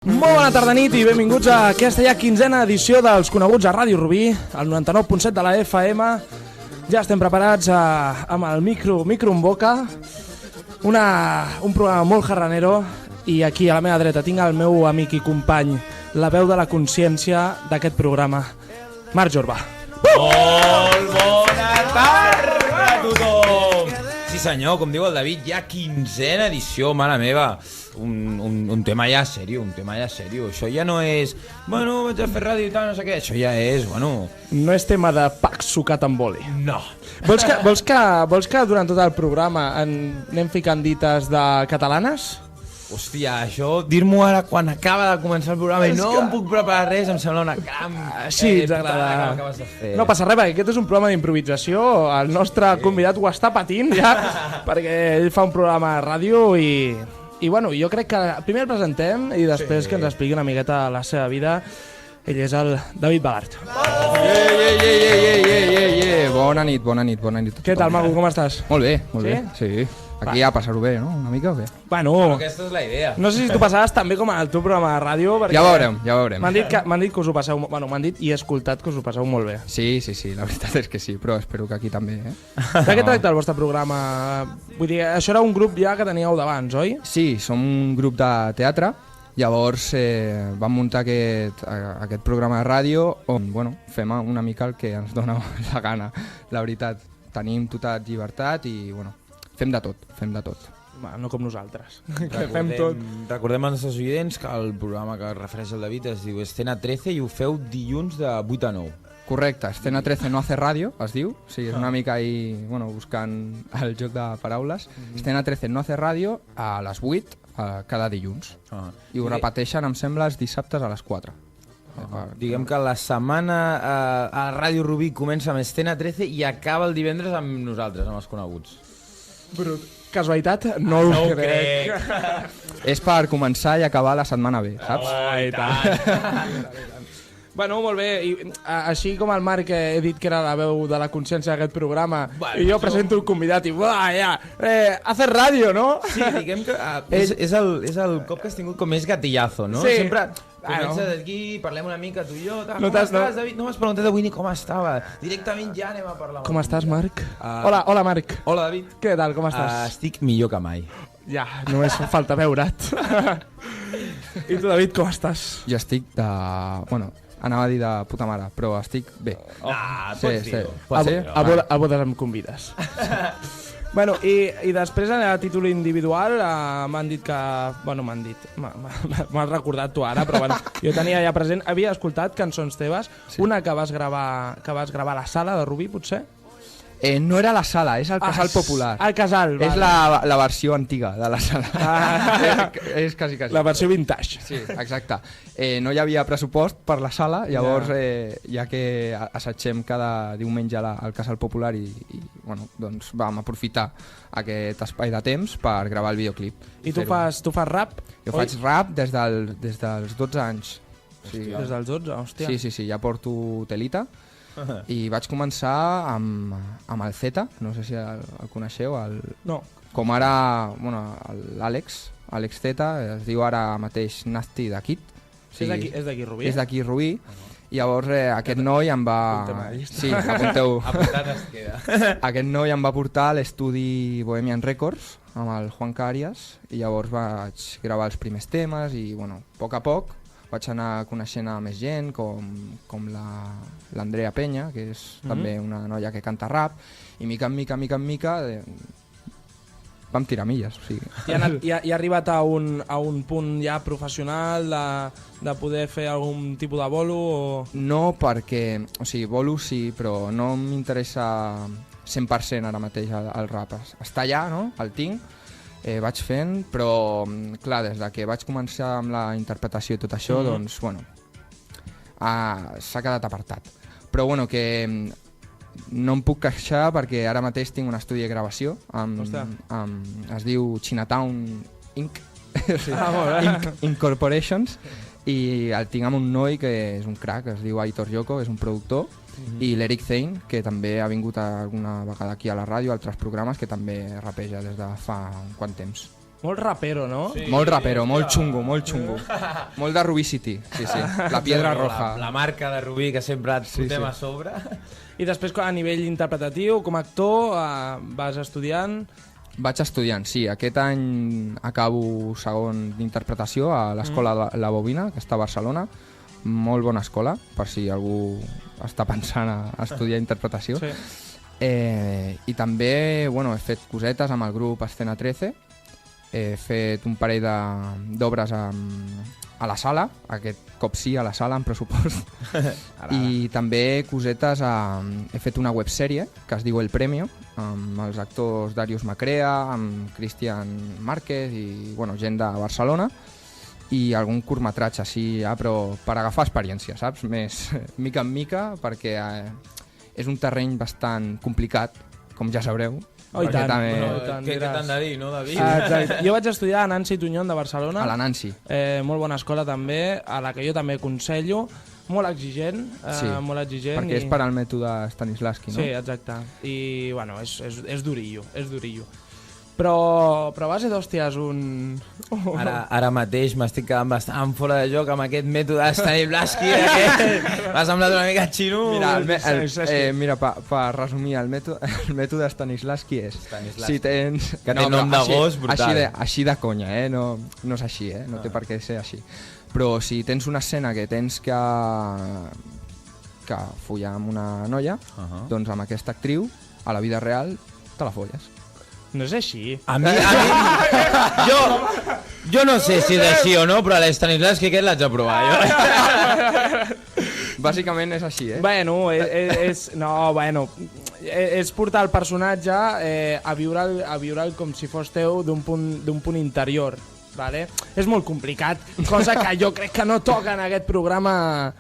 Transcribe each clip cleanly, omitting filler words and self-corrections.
Molt bona tarda nit i benvinguts a aquesta ja 15a edició dels Coneguts a Ràdio Rubí, al 99.7 de la FM. Ja estem preparats amb el micro en boca, un programa molt jarranero, i aquí a la meva dreta tinc el meu amic i company, la veu de la consciència d'aquest programa, Marc Jorba. Molt bona tarda a tothom! Sí senyor, com diu el David, ja 15a edició, mare meva. Un tema ja seriós, Això ja no és, bueno, vaig a fer ràdio i tal, no sé què. Això ja és, bueno... No és tema de pack sucat amb boli. No. Vols que durant tot el programa anem ficant dites de catalanes? Hòstia, això, dir-m'ho ara quan acaba de començar el programa i no em puc preparar res, em sembla una gran... Sí, ens agrada. No passa res, perquè aquest és un programa d'improvisació, el nostre convidat ho està patint ja, perquè ell fa un programa de ràdio i bueno, jo crec que primer el presentem i després que ens expliqui una miqueta la seva vida. Ell és el David Balart. Bona nit. Què tal, Mago, com estàs? Molt bé. Sí. Aquí a passar-ho bé, no? Una mica o què? Bueno, aquesta és la idea. No sé si tu passaves també com al teu programa de ràdio, perquè... Ja ho veurem. M'han dit que us ho passeu... Bueno, m'han dit i he escoltat que us ho passeu molt bé. Sí, la veritat és que sí, però espero que aquí també, eh? De què tracta el vostre programa? Vull dir, això era un grup ja que teníeu d'abans, oi? Sí, som un grup de teatre. Llavors vam muntar aquest programa de ràdio on, bueno, fem una mica el que ens dona la gana, la veritat. Tenim tota llibertat i, bueno, fem de tot. No com nosaltres, que fem tot. Recordem als nostres oients que el programa que refereix al David es diu Escena 13 i ho feu dilluns de 8 a 9. Correcte, Escena 13 no hace ràdio, es diu. Sí, és una mica ahí, bueno, buscant el joc de paraules. Escena 13 no hace ràdio a les 8 cada dilluns. I ho repeteixen, em sembla, els dissabtes a les 4. Diguem que la setmana a Ràdio Rubí comença amb Escena 13 i acaba el divendres amb nosaltres, amb els coneguts. Brut. Casualitat? No ho crec. És per començar i acabar la setmana bé, saps? I tant. Bueno, molt bé. I, així com el Marc he dit que era la veu de la consciència d'aquest programa, i jo presento el convidat i haces ràdio, no? Sí, diguem que és el cop que has tingut com més gatillazo, no? Sí. Sempre comença d'aquí, parlem una mica tu i jo. Com No estàs, David? No m'has preguntat avui ni com estava. Directament ja anem a parlar. Com estàs, Marc? Hola, Marc. Hola, David. Què tal, com estàs? Estic millor que mai. Ja, només falta veure't. I tu, David, com estàs? Jo estic de... Bueno, anava a dir de puta mare, però estic bé. Pots dir-ho. A bodes em convides. Bueno, i després a títol individual m'han dit que... Bueno, m'has recordat tu ara, però bueno, jo tenia ja present, havia escoltat cançons teves, una que vas gravar a la sala de Rubí, potser? No era la sala, és el Casal Popular. El Casal, és la versió antiga de la sala. És quasi. La versió vintage. Sí, exacte. No hi havia pressupost per la sala, llavors ja que assagem cada diumenge al Casal Popular i bueno, doncs vam aprofitar aquest espai de temps per gravar el videoclip. I tu fas rap? Jo faig rap des dels 12 anys. Sí. Des dels 12, hòstia. Sí, ja porto telita. I vaig començar amb el Z, no sé si el coneixeu, no. Com ara, bueno, l'Àlex Z, es diu ara mateix Nasty de Kid. Sí, és d'aquí Rubí? És d'aquí Rubí, i llavors aquest noi em va... Sí, apunteu. Apuntat es queda. Aquest noi em va portar a l'estudi Bohemian Records amb el Juan Carias, i llavors vaig gravar els primers temes i, bueno, a poc vaig anar coneixent a més gent, com l'Andrea Peña, que és també una noia que canta rap, i mica en mica vam tirar milles. O sigui. I ha arribat a un punt ja professional de poder fer algun tipus de bolo? No, perquè, o sigui, bolo sí, però no m'interessa 100% ara mateix el rap. Està allà, no? El tinc. Vaig fent, però clar, des que vaig començar amb la interpretació i tot això, doncs, bueno, s'ha quedat apartat. Però bueno, que no em puc queixar perquè ara mateix tinc un estudi de gravació, es diu Chinatown Inc. Incorporations, i el tinc amb un noi que és un crack, es diu Aitor Yoko, és un productor, i l'Eric Zane, que també ha vingut alguna vegada aquí a la ràdio, a altres programes, que també rapeja des de fa un quant temps. Molt rapero, no? Sí. Molt rapero, molt xungo, molt xungo. Molt de Rubí City, sí. La piedra roja. La marca de Rubí que sempre et portem a sobre. I després, a nivell interpretatiu, com a actor, vas estudiant... Vaig estudiant, sí. Aquest any acabo segon d'interpretació a l'Escola La Bobina, que està a Barcelona. Molt bona escola, per si algú està pensant a estudiar interpretació. Sí. I també he fet cosetes amb el grup Escena 13. He fet un parell d'obres a la sala, aquest cop sí a la sala amb pressupost. I també cosetes, he fet una websèrie que es diu El Premio, amb els actors Darius Macrea, amb Cristian Márquez i gent de Barcelona, i algun curtmetratge així, però per agafar experiència, saps? Més mica en mica, perquè és un terreny bastant complicat, com ja sabreu. Oh, i tant. Què t'han de dir, no, David? Exacte. Jo vaig estudiar a Nancy Tuñón de Barcelona. A la Nancy. Molt bona escola també, a la que jo també aconsello. Molt exigent, molt exigent. Perquè és per al mètode Stanislavski, no? Sí, exacte. I, és durillo, és durillo. Però a base d'hòsties, Ara mateix m'estic quedant bastant fora de joc amb aquest mètode Stanislavski. M'ha semblat una mica xino. Mira, per resumir, el mètode Stanislavski és... Si tens... Que té nom de gos brutal. Així de conya, no és així, no té per què ser així. Però si tens una escena que tens que follar amb una noia, doncs amb aquesta actriu, a la vida real, te la folles. No és així. A mi... Jo no sé si és així o no, però a l'Stanislavski aquest l'haig de provar, jo. Bàsicament és així, Bueno, és portar el personatge a viure'l com si fos teu d'un punt interior, vale? És molt complicat, cosa que jo crec que no toca en aquest programa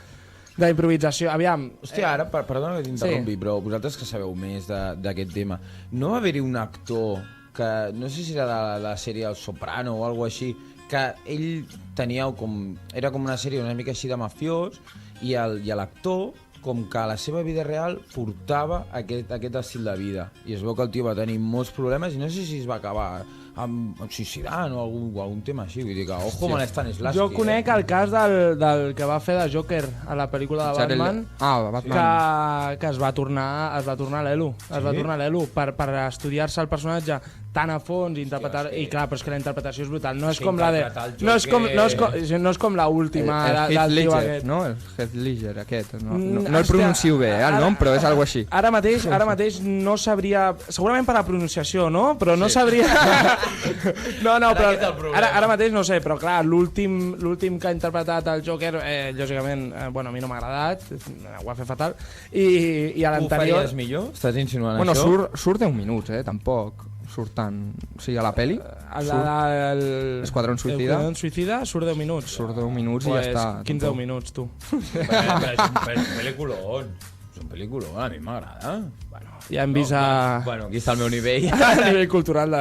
d'improvisació. Aviam. Hòstia, ara, perdona que t'interrompi, però vosaltres que sabeu més d'aquest tema, no va haver-hi un actor que, no sé si era de la sèrie El Soprano o alguna així, que ell tenia era com una sèrie una mica així de mafiós, i l'actor, com que a la seva vida real portava aquest estil de vida. I es veu que el tio va tenir molts problemes i no sé si es va acabar suïcidant o algun tema així. Vull dir que, ojo amb l'Stanislavski. Jo conec el cas del que va fer de Joker a la pel·lícula de Batman, que es va tornar l'Elu. Es va tornar l'Elu per estudiar-se el personatge tan a fons i interpretar... I clar, però és que la interpretació és brutal. No és com la de... No és com la última del tio aquest. No? El Heath Ledger aquest. No el pronuncio bé, el nom, però és algo així. Ara mateix no sabria... Segurament per la pronunciació, no? Però no sabria... No, però ara mateix no sé, però clar, l'últim que ha interpretat el Joker, lògicament, a mi no m'ha agradat, ho va fer fatal, i a l'anterior... Ho faries millor? Estàs insinuant això? Bueno, surt 10 minuts, tampoc surt tant... O sigui, a la peli, Esquadrón Suïcida... Esquadrón Suïcida surt 10 minuts. Surt 10 minuts i ja està. 15 minuts, tu. És un pel·lículon. És un pel·lículon, a mi m'agrada. Ja hem vist Bueno, aquí està el meu nivell. a nivell cultural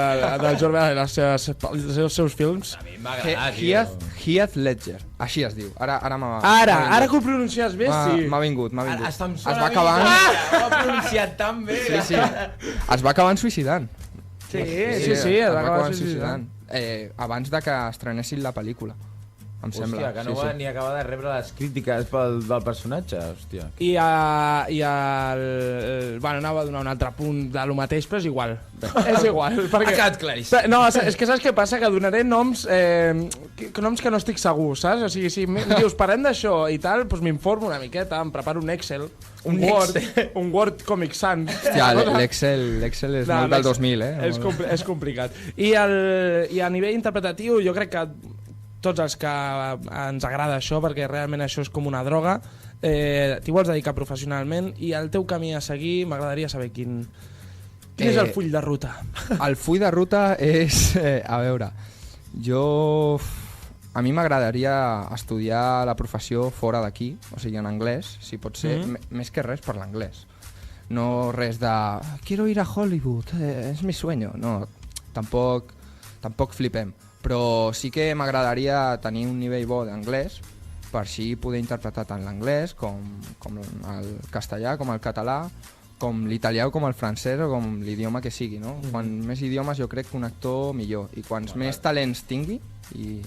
del Jordi i els seus films. A mi m'agrada, tio. Heath Ledger, així es diu. Ara que ho pronuncies bé, sí. M'ha vingut. Es va acabant... Ho ha pronunciat tan bé. Sí. Es va acabant suïcidant. Sí, es va acabar suïcidant. Abans de que estrenessin la pel·lícula. Em sembla. Hòstia, que no va ni acabar de rebre les crítiques del personatge, hòstia. I anava a donar un altre punt de lo mateix, però és igual. És igual. Ha quedat claríssim. No, és que saps què passa? Que donaré noms que no estic segur, saps? O sigui, si em dius, parlem d'això i tal, doncs m'informo una miqueta, em preparo un Excel, un Word Comic Sans. Hòstia, l'Excel és molt del 2000, És complicat. I a nivell interpretatiu, jo crec que tots els que ens agrada això, perquè realment això és com una droga, t'hi vols dedicar professionalment, i el teu camí a seguir m'agradaria saber quin és el full de ruta. El full de ruta és... a veure, a mi m'agradaria estudiar la professió fora d'aquí, o sigui, en anglès, si pot ser, més que res per l'anglès. No res de... Quiero ir a Hollywood, és mi sueño. No, tampoc flipem. Però sí que m'agradaria tenir un nivell bo d'anglès per així poder interpretar tant l'anglès com el castellà, com el català, com l'italià o com el francès o com l'idioma que sigui, no? Quan més idiomes jo crec que un actor millor, i quants més talents tingui i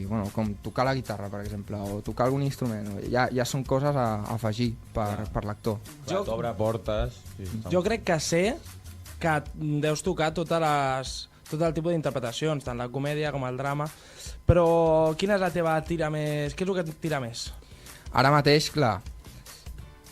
bueno, com tocar la guitarra, per exemple, o tocar algun instrument, ja són coses a afegir per l'actor. Clar, t'obre portes. Jo crec que sé que deus tocar tot el tipus d'interpretacions, tant la comèdia com el drama, però quina és la teva tira més... Què és el que et tira més? Ara mateix, clar,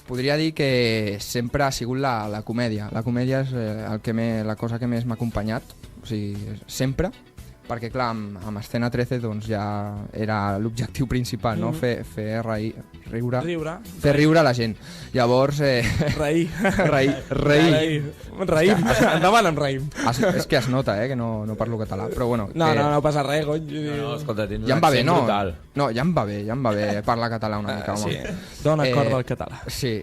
podria dir que sempre ha sigut la comèdia. La comèdia és la cosa que més m'ha acompanyat, o sigui, sempre, perquè clar, amb Escena 13 doncs ja era l'objectiu principal, no? Fer riure la gent. Llavors... Reir. Endavant amb raïm. És que es nota, que no parlo català, però bueno... No passa res, cony. No, escolta, tens ja un em va bé, accent no? brutal. No, ja em va bé parlar català una mica, home. Sí. Dona corda al català. Sí.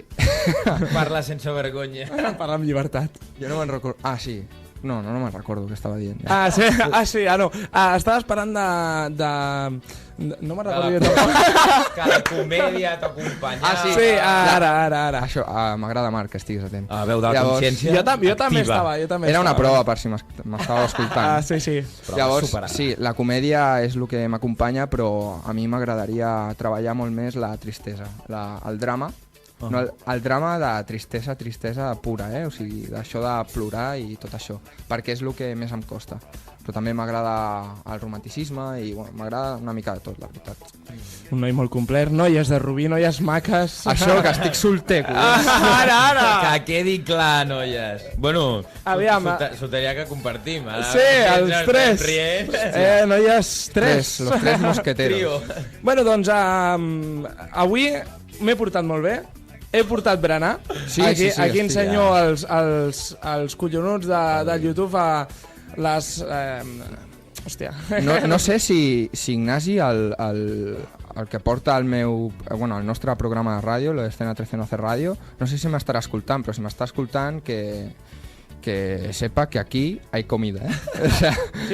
Parla sense vergonya. Parla amb llibertat. Jo no me'n recordo... Ah, sí. No me'n recordo què estava dient. Ah, sí? No. Estava esperant no me'n recordo jo tampoc. Que la comèdia t'acompanyava. Ah, sí. Sí, ara. Això, m'agrada, Marc, que estiguis atent. Veu de consciència. Jo també estava. Era una prova per si m'estava escoltant. Sí. Llavors, sí, la comèdia és el que m'acompanya, però a mi m'agradaria treballar molt més la tristesa, el drama. No, el drama de tristesa pura, o sigui, d'això de plorar i tot això, perquè és el que més em costa. Però també m'agrada el romanticisme i bueno, m'agrada una mica de tot, la veritat. Un noi molt complet, noies de Rubí, noies maques... Això, que estic solter, Ara! Que quedi clar, noies. Bueno, aviam, solteria que compartim. Sí, els tres. Noies tres. Los tres mosqueteros. Bueno, doncs, avui m'he portat molt bé. He portat berenar. Sí, aquí ensenyo els collonuts de YouTube a les... Hòstia. No sé si Ignasi, el que porta el nostre programa de ràdio, l'Escena 13 no hace ràdio, no sé si m'estarà escoltant, però si m'està escoltant que sepa que aquí hay comida, O sea, sí,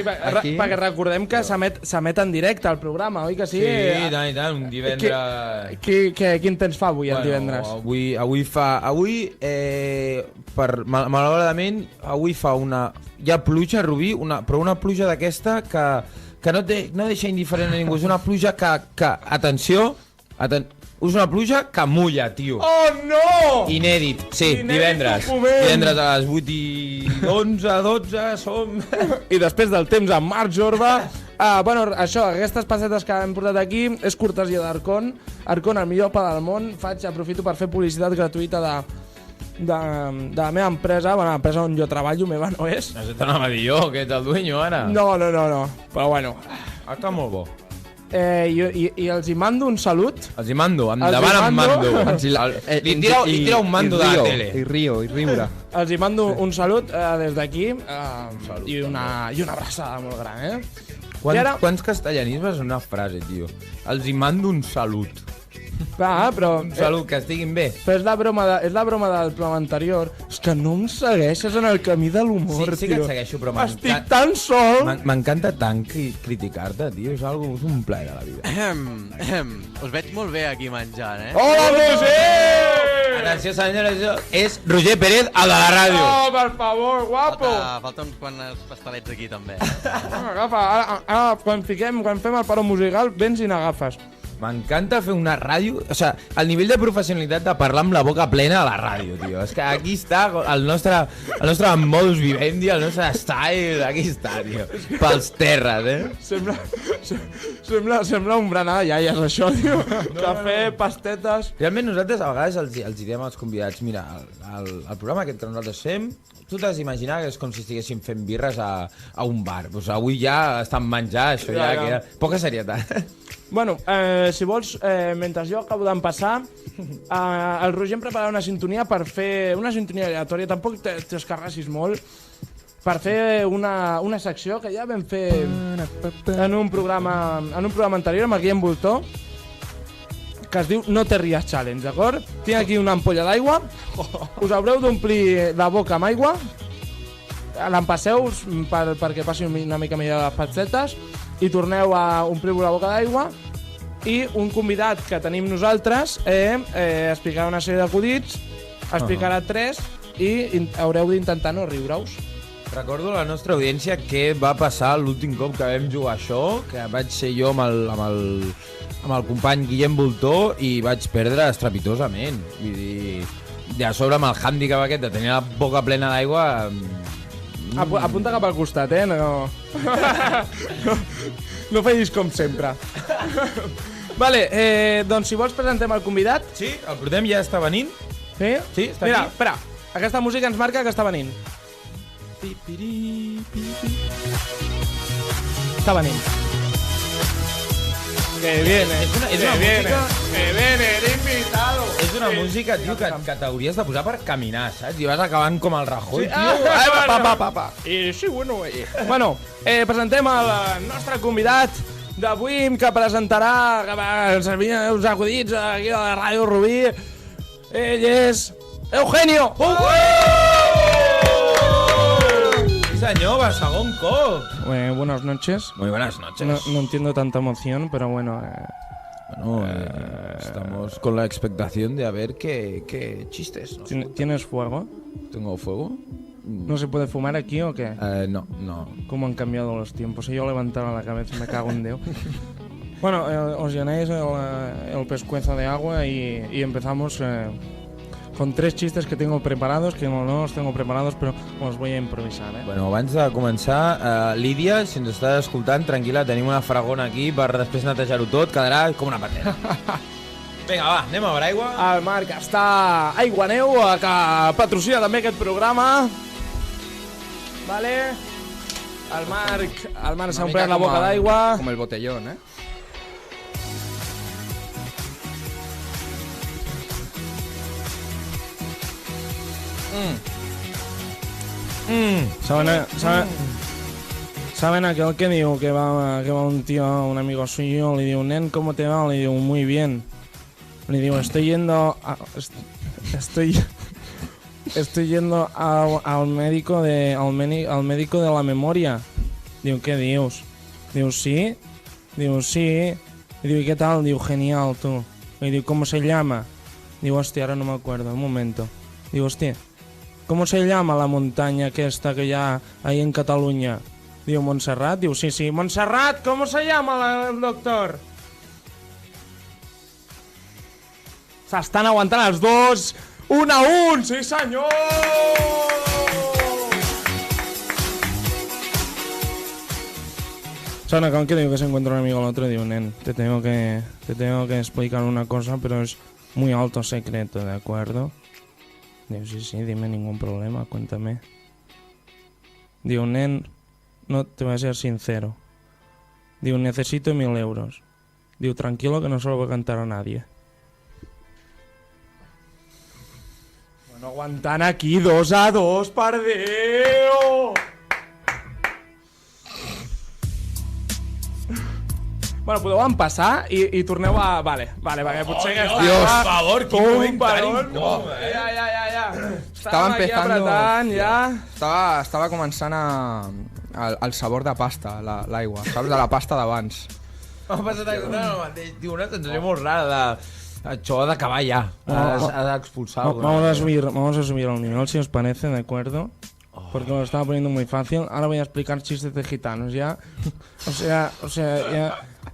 perquè recordem que s'emet en directe al programa, oi que sí? Sí, i tant, un divendres... Quin temps fa avui, el divendres? Malauradament, avui fa hi ha pluja a Rubí, però una pluja d'aquesta que no deixa indiferent a ningú. És una pluja que atenció, és una pluja que mulla, tio. Oh, no! Inèdit, sí, divendres. Divendres a les 8 i 11, 12, som... I després del temps amb Marc Jorba... aquestes passetes que hem portat aquí és cortesia d'Arcon. Arcon, el millor pa del món. Aprofito per fer publicitat gratuïta de la meva empresa. Bueno, l'empresa on jo treballo, meva no és. No sé, t'anava a dir jo, que ets el dueño, ara. No. Però bueno. Està molt bo. I els hi mando un salut. Els hi mando, endavant amb mando. Li tira un mando de la tele. I riure. Els hi mando un salut des d'aquí i una abraçada molt gran, Quants castellanismes en una frase, tio? Els hi mando un salut. Però... Un salut, que estiguin bé. Però és la broma del programa anterior. És que no em segueixes en el camí de l'humor, tio. Sí que et segueixo, però estic tan sol. M'encanta tant criticar-te, tio. És un plaer de la vida. Us veig molt bé aquí menjant, Hola, Roger! Atenció, senyores, és Roger Pérez, el de la ràdio. Oh, per favor, guapo. Falta uns quants pastelets aquí, també. Agafa, ara, quan fem el paro musical, vens i n'agafes. M'encanta fer una ràdio... O sigui, el nivell de professionalitat de parlar amb la boca plena a la ràdio, tio. És que aquí està el nostre modus vivendi, el nostre style, aquí està, tio. Pels terres, Sembla un berenar de iaies, això, tio. Cafè, pastetes... Realment nosaltres a vegades els diem als convidats, mira, el programa aquest que nosaltres fem, tu t'has d'imaginar que és com si estiguéssim fent birres a un bar. Pues avui ja estan menjant, això ja queda... Poca serietat. Bueno, si vols, mentre jo acabo d'empassar, el Roger em prepara una sintonia per fer una sintonia aleatòria, tampoc t'escarrassis molt, per fer una secció que ja vam fer en un programa anterior amb el Guillem Voltor, que es diu No te ries challenge, d'acord? Tinc aquí una ampolla d'aigua, us haureu d'omplir la boca amb aigua, l'empasseu perquè passi una mica millor les patsetes i torneu a omplir-vos la boca d'aigua i un convidat que tenim nosaltres explicarà una sèrie d'acudits explicarà 3 i haureu d'intentar no riure-us. Recordo a la nostra audiència què va passar l'últim cop que vam jugar això, que vaig ser jo amb el company Guillem Voltó i vaig perdre estrepitosament. Vull dir, de sobre amb el hàndicap aquest de tenir la boca plena d'aigua... Apunta cap al costat, no... no feis com sempre. Vale, doncs si vols presentem el convidat. Sí, el portem ja està venint. Sí? Sí, està Mira, aquí. espera, aquesta música ens marca que està venint. Està venint. Que viene, és una que viene, música- que viene el invitado. És una música, tio, que t'hauries de posar per caminar, saps? I vas acabant com el Rajoy, Sí, tio. I sí, bueno, bueno, presentem el nostre convidat d'avui que presentarà els meus acudits aquí a la Ràdio Rubí. Ell és Eugenio. Sí, senyor, va segon cop. Buenas noches. Muy buenas noches. No entiendo tanta emoción, pero bueno. Bueno, estamos con la expectación de a ver qué chistes. ¿No? ¿Tienes fuego? ¿Tengo fuego? ¿No se puede fumar aquí o qué? No. ¿Cómo han cambiado los tiempos? Yo levantaba la cabeza, me cago en Dios. Bueno, os llenáis el pescuezo de agua y empezamos con 3 chistes que tengo preparados, que no los tengo preparados, pero os voy a improvisar, Bueno, abans de començar, Lídia, si ens estàs escoltant, tranquil·la, tenim una fragona aquí per després netejar-ho tot, quedarà com una patena. Vinga, va, anem a veure aigua. El Marc està Aiguaneu, que patrocina també aquest programa. Vale. El Marc s'ha omplert la boca d'aigua. Com el botellón, ¿Saben aquel que digo que va un tío, un amigo suyo, le digo, nen, ¿cómo te va? Le digo, muy bien. Le digo, estoy yendo al médico de la memoria. Digo, ¿qué dios? Digo, sí. Digo, sí. Y digo, ¿y qué tal? Digo, genial, tú. Y digo, ¿cómo se llama? Digo, hostia, ahora no me acuerdo, un momento. Digo, hostia, ¿cómo se llama la montaña aquesta que ya hay en Cataluña? Digo, Montserrat. Digo, sí, sí. Montserrat, ¿cómo se llama el doctor? S'estan aguantant els dos. 1-1, sí senyor! Sana, con que digo que se encuentra un amigo al otro, digo, nen, te tengo que explicar una cosa, pero es muy alto secreto, ¿de acuerdo? Digo, sí, sí, dime, ningún problema, cuéntame. Digo, nen, no te voy a ser sincero. Digo, necesito 1.000 euros. Digo, tranquilo que no se lo voy a cantar a nadie. Bueno, aguantant aquí 2-2, per Déu! Bueno, podeu empassar i torneu a... Vale, perquè potser que estava... Dios, por favor, quin comentari incòmode, Ja. Estava aquí empezando... apretant, ja. Estava començant el sabor de pasta, l'aigua. Saps? De la pasta d'abans. M'ha passat el mateix. Diu, una sensació molt rara de... Això ha d'acabar ja. Ha d'expulsar alguna Vamos a subir el nivel, si os parece, ¿de acuerdo? Porque lo estaba poniendo muy fácil. Ahora voy a explicar chistes de gitanos, ¿ya? O sea,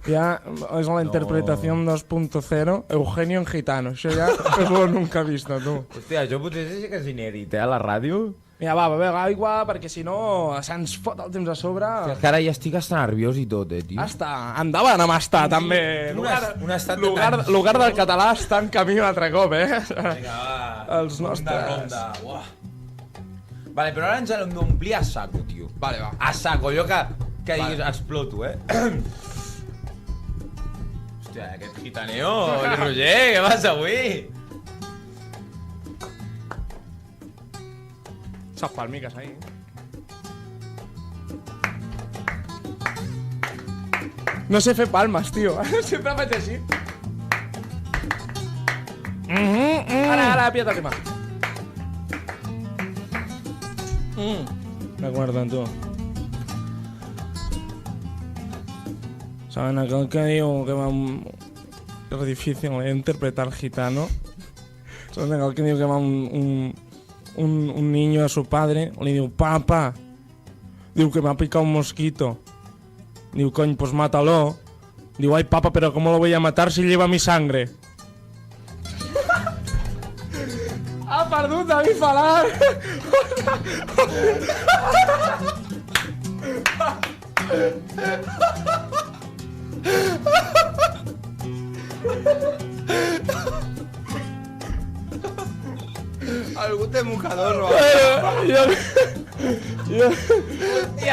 ya es la interpretación 2.0, Eugenio en gitano. Això ja és lo nunca visto, tu. Hòstia, això potser sí que és inèdit, a la ràdio. Mira, va, bebe aigua, perquè si no se'ns fot el temps a sobre. És que ara ja estic hasta nerviós i tot, tio. Està, endavant amb estar, també. Un estat de tensió. Lugar del català està en camí un altre cop, Vinga, va. Els nostres. Ronda. Uah. Vale, però ara ens hem d'omplir a saco, tio. Vale, va. A saco, allò que diguis, exploto, Hòstia, aquest gitaneo, Roger, què passa avui? Esas palmicas ahí. No sé fer palmes, tio. Sempre faig així. Ara, pieta tema. De acuerdo, tú. ¿Saben aquel que digo que va... Es difícil interpretar gitano? El que diu que va un niño a su padre, li diu, papá, diu que m'ha picat un mosquito. Diu, coño, pues mátalo. Diu, ay, papa, pero ¿cómo lo voy a matar si lleva mi sangre? Ha perdut David Falar! Algú té mocador o Hòstia,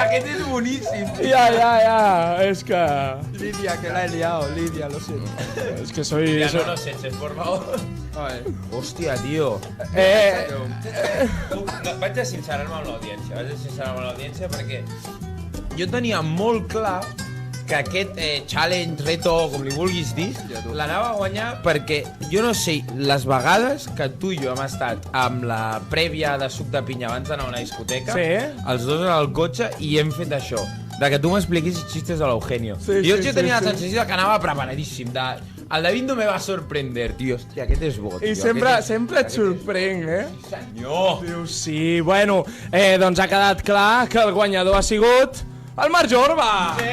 aquest és boníssim. Ja, és que... Lídia, que la he liado, Lídia, lo sé. És que soy... Ja no senses, por favor. Hòstia, tio. Vaig a sincerar-me amb l'audiència, perquè jo tenia molt clar que aquest challenge, reto, com li vulguis dir, l'anava a guanyar perquè jo no sé les vegades que tu i jo hem estat amb la prèvia de suc de pinya abans d'anar a una discoteca, els dos en el cotxe, i hem fet això, de que tu m'expliquis xistes de l'Eugenio. Jo tenia la sensació que anava preparadíssim, el David no me va sorprender, tio. Hòstia, aquest és bo, tio. I sempre et sorprenc, eh? Senyor! Dius, sí, bueno, doncs ha quedat clar que el guanyador ha sigut el Marc Jorba! Sí!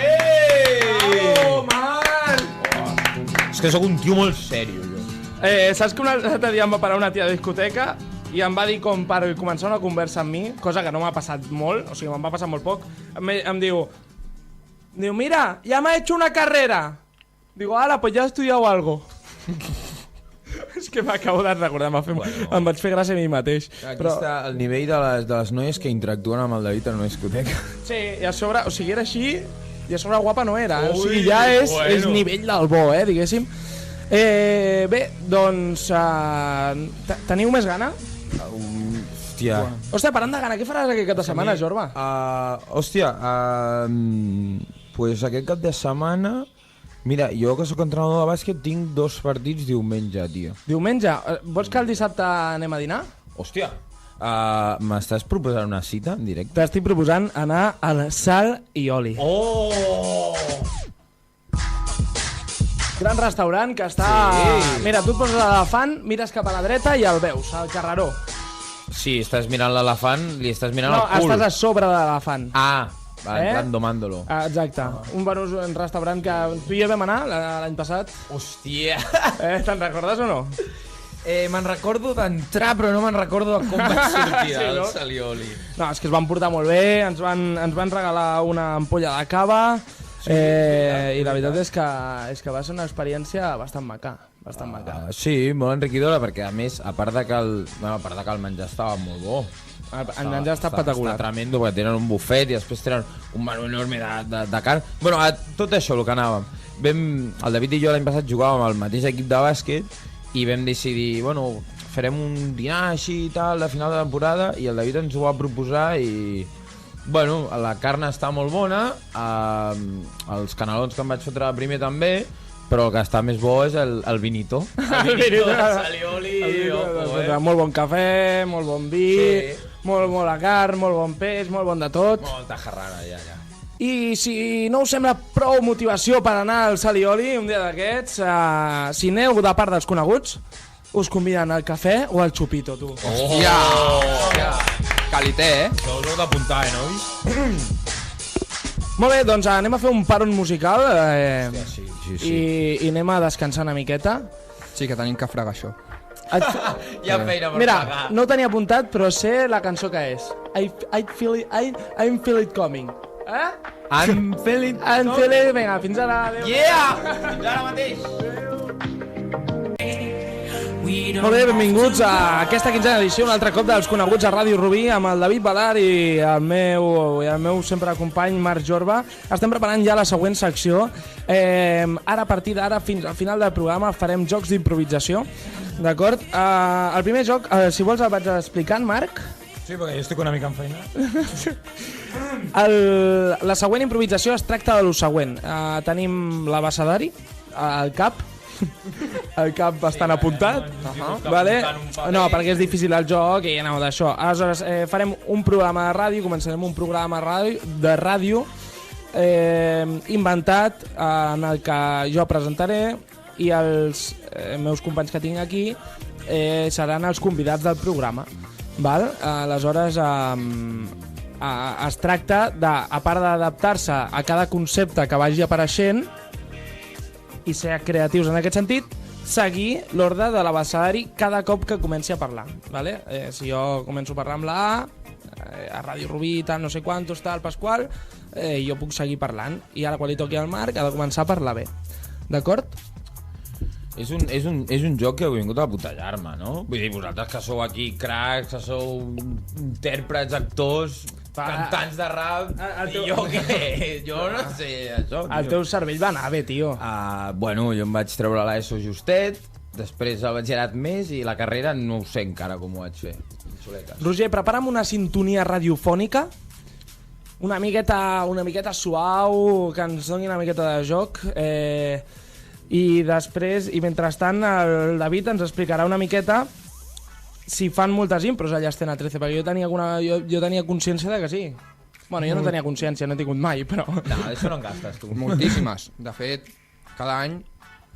Bravo, man! És que sóc un tio molt sèrio, jo. Saps que un altre dia em va parar una tia de discoteca i em va dir com per començar una conversa amb mi, cosa que no m'ha passat molt, o sigui, me'n va passar molt poc, em diu, mira, ya me ha hecho una carrera. Digo, ala, pues ya he estudiado algo. És que m'acabo de recordar, em vaig fer gràcia a mi mateix. Aquí està el nivell de les noies que interactuen amb el David en una discoteca. Sí, i a sobre, o sigui, era així, i a sobre guapa no era. O sigui, ja és nivell del bo, diguéssim. Bé, doncs, teniu més gana? Hòstia. Hòstia, parlant de gana, què faràs aquest cap de setmana, Jorba? Hòstia, pues aquest cap de setmana... Mira, jo que sóc entrenador de bàsquet tinc 2 partits diumenge, tio. Diumenge? Vols que el dissabte anem a dinar? Hòstia, m'estàs proposant una cita en directe? T'estic proposant anar al Sal i Oli. Oh! Gran restaurant que està... Sí. Mira, tu et poses l'elefant, mires cap a la dreta i el veus, al carreró. Sí, estàs mirant l'elefant, li estàs mirant el cul. No, estàs a sobre de l'elefant. Domándolo. Exacte. Un restaurant que tu i jo vam anar l'any passat. Hòstia! Te'n recordes o no? Me'n recordo d'entrar, però no me'n recordo de com va sortir el Salioli. No, és que es van portar molt bé, ens van regalar una ampolla de cava, i la veritat és que va ser una experiència bastant maca. Sí, molt enriquidora, perquè a més, a part de que el menjar estava molt bo, el menjar està espectacular. Està tremendo, perquè tenen un bufet i després tenen un menú enorme de carn. Bueno, a tot això, el que anàvem. El David i jo l'any passat jugàvem al mateix equip de bàsquet i vam decidir, bueno, farem un dinar així i tal, a final de temporada, i el David ens ho va proposar i... Bueno, la carn està molt bona, els canelons que em vaig fotre primer també, però el que està més bo és el vinito. El vinito de Salioli. Molt bon cafè, molt bon vi, molt bona carn, molt bon peix, molt bon de tot. Molta jarrara, ja. I si no us sembla prou motivació per anar al Salioli un dia d'aquests, si aneu de part dels coneguts, us conviden al cafè o al xupito, tu. Hòstia! Calité, Això us heu d'apuntar, nois? Molt bé, doncs anem a fer un paron musical Sí. i anem a descansar una miqueta. Sí, que tenim que fregar això. Hi ha feina per Mira, pagar. no ho tenia apuntat, però sé la cançó que és. I'm feel it coming. I'm feeling... Vinga, fins ara. Adéu. Yeah! Fins ara mateix! Molt bé, benvinguts a aquesta 15a edició, un altre cop dels coneguts a Ràdio Rubí, amb el David Balar i el meu sempre company Marc Jorba. Estem preparant ja la següent secció. Ara, a partir d'ara, fins al final del programa, farem jocs d'improvisació. D'acord? El primer joc, si vols el vaig explicant, Marc. Sí, perquè jo estic una mica en feina. La següent improvisació es tracta de lo següent. Tenim l'abecedari, el cap bastant apuntat. Vale? No, perquè és difícil el joc i aneu d'això. Aleshores, farem un programa de ràdio, començarem un programa de ràdio inventat en el que jo presentaré i els meus companys que tinc aquí seran els convidats del programa. Val? Aleshores, es tracta de, a part d'adaptar-se a cada concepte que vagi apareixent i ser creatius en aquest sentit, seguir l'ordre de l'abecedari cada cop que comenci a parlar. Vale? Si jo començo a parlar amb la a Ràdio Rubí, tal, no sé quantos, tal, Pasqual, jo puc seguir parlant. I ara quan li toqui al Marc ha de començar a parlar bé. D'acord? És un joc que heu vingut a putejar-me, no? Vull dir, vosaltres que sou aquí cracs, que sou intèrprets, actors, cantants de rap, i jo què? Jo no sé això, tio. El teu cervell va anar bé, tio. Bueno, jo em vaig treure l'ESO justet, després el batxillerat més i la carrera no ho sé encara com ho vaig fer. Xuletes. Roger, prepara'm una sintonia radiofònica, una miqueta suau, que ens doni una miqueta de joc, i després, i mentrestant, el David ens explicarà una miqueta si fan moltes impros allà a Escena 13, perquè jo tenia consciència de que sí. Bueno, jo no tenia consciència, no he tingut mai, però... No, d'això no en gastes, tu. Moltíssimes. De fet, cada any,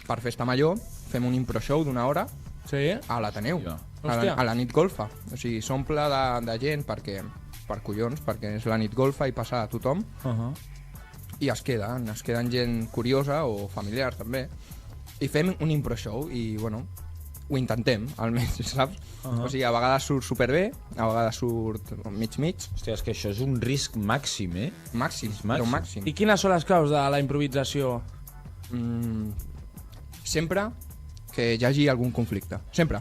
per Festa Major, fem un impro show d'una hora Sí? a l'Ateneu, Hòstia. a la nit golfa. O sigui, s'omple de gent per collons, perquè és la nit golfa i passa a tothom. I es queden gent curiosa o familiar també, i fem un impro show i bueno, ho intentem almenys, saps? O sigui, a vegades surt superbé, a vegades surt mig. Hòstia, és que això és un risc màxim, Màxim, màxim. però màxim. I quines són les claus de la improvisació? Sempre que hi hagi algun conflicte, sempre.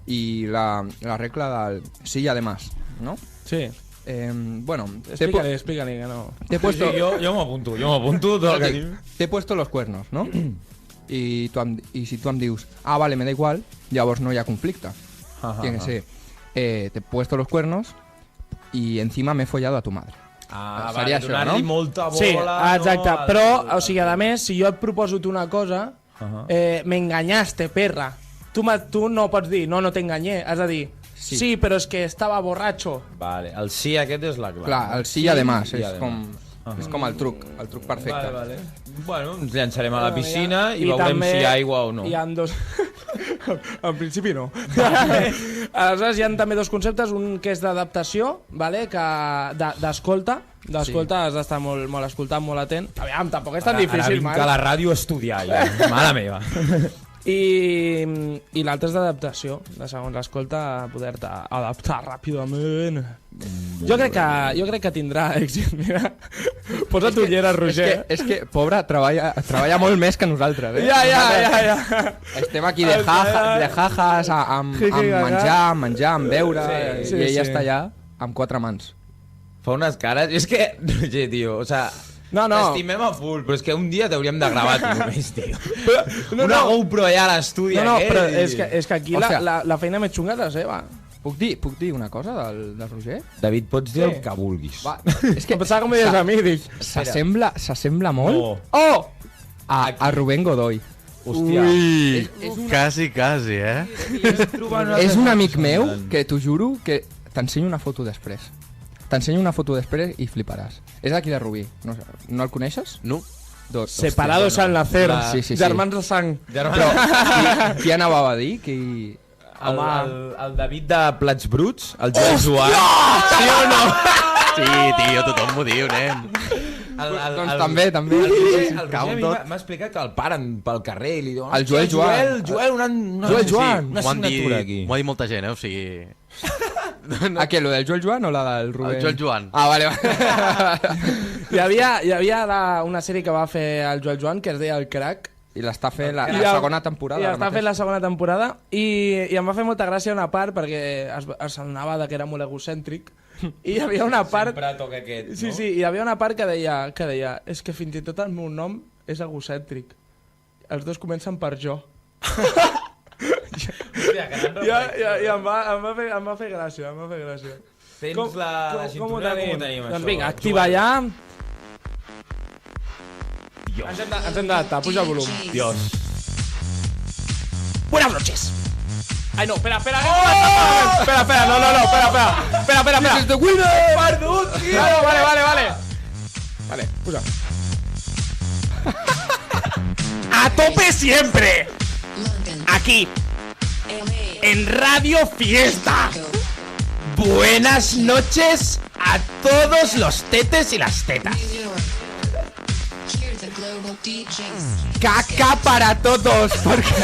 I la regla del sí y además, ¿no? Sí. Bueno, Explícale, que no... te he puesto... Sí, jo m'apunto tot el que diu. Te he puesto los cuernos, ¿no? Y si tú em dius, vale, me da igual, llavors no hi ha conflicte. Tiene que ser, te he puesto los cuernos y encima me he follado a tu madre. Seria això, donar-li molta bola... Sí, exacte, no, però, o sigui, a més, si jo et proposo tu una cosa, me engañaste, perra. Tu no pots dir, no t'enganyé, has de dir, sí, però és que estava borratxo. Vale, el sí aquest és la clau. Clar, el sí y además, és com el truc perfecte. Vale. Bueno, ens llançarem a la piscina i veurem si hi ha aigua o no. Hi ha dos... en principi no. Aleshores hi ha també dos conceptes, un que és d'adaptació, vale? D'escolta. D'escolta has d'estar molt escoltant, molt atent. Aviam, tampoc és tan difícil, Ara vinc a la ràdio a estudiar, ja. Mare meva. I l'altre és d'adaptació, de segons l'escolta poder-te adaptar ràpidament. Jo crec que tindrà èxit, mira. Posa't ulleres, Roger. És que pobre, treballa molt més que nosaltres, eh? Ja. Estem aquí de jajas, amb menjar, amb beure, Sí, i ella sí. està allà amb 4 mans. Fa unes cares... És que, Roger, tio, o sea... No. T'estimem a full, però és que un dia t'hauríem de gravar tu només, tio. Una GoPro allà a l'estudi No, aquest. però és que aquí Hòstia. la feina més xunga és la seva. Puc dir una cosa del Roger? David, pots dir Sí. el que vulguis. Va, és que Em pensava que m'ho dius a mi, dic. s'assembla molt No. a Rubén Godoy. Hòstia. Ui, quasi, eh? És un amic meu que t'ho juro que t'ensenyo una foto després. T'ensenyo una foto després i fliparàs. És d'aquí de Rubí. No el coneixes? No. Separados al nacer, Sí. germans de sang. Però qui anava a dir? El David de Plats Bruts, el Joel Joan. Sí o no? Sí, tio, tothom m'ho diu, nen. Doncs també. El Roger m'ha explicat que el paren pel carrer i li diuen... El Joel Joan. Joel Joan. Una M'ho han dit, signatura aquí. m'ho ha dit molta gent, o sigui... A què, lo del Joel Joan o la del Rubén? El Joel Joan. Vale. Hi havia una sèrie que va fer el Joel Joan que es deia El Crack. I l'està fent la I segona temporada. I està fent la segona temporada i em va fer molta gràcia una part perquè es donava que era molt egocèntric i hi havia una part... Sempre toca aquest, no? Sí, hi havia una part que deia és que fins i tot el meu nom és egocèntric. Els dos comencen per jo. Hòstia, que n'han I em va fer gràcia, Tens la cintura, com ho tenim, això? Doncs vinga, activa ja. Ens hem d'adaptar, puja el volum. Dios. Buenas noches. Ai, no, espera. Espera, espera. This is the winner! Perdut, tio. Vale. Vale, puja. a tope siempre. Aquí, en Radio Fiesta. Buenas noches a todos los tetes y las tetas. Caca para todos, porque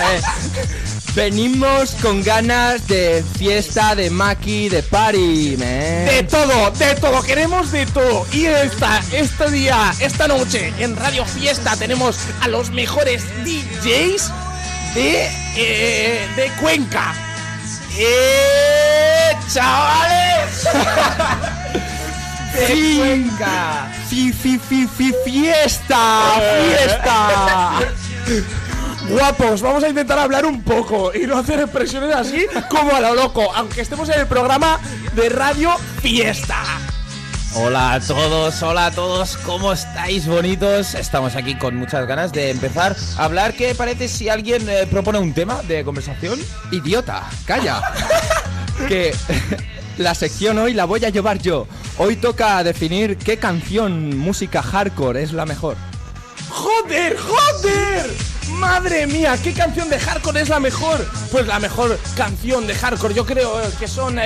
venimos con ganas de fiesta, de maqui, de party, man. De todo, queremos de todo. Y esta noche en Radio Fiesta tenemos a los mejores DJs de Cuenca. ¡Chavales! Sí. Cuenca. Fiesta. Guapos, vamos a intentar hablar un poco y no hacer expresiones así como a lo loco, aunque estemos en el programa de Radio Fiesta. Hola a todos, ¿cómo estáis, bonitos? Estamos aquí con muchas ganas de empezar a hablar. ¿Qué parece si alguien propone un tema de conversación? Idiota, calla. Que la sección hoy la voy a llevar yo. Hoy toca definir qué canción música hardcore es la mejor. ¡Joder! ¡Madre mía! ¿Qué canción de hardcore es la mejor? Pues la mejor canción de hardcore yo creo que son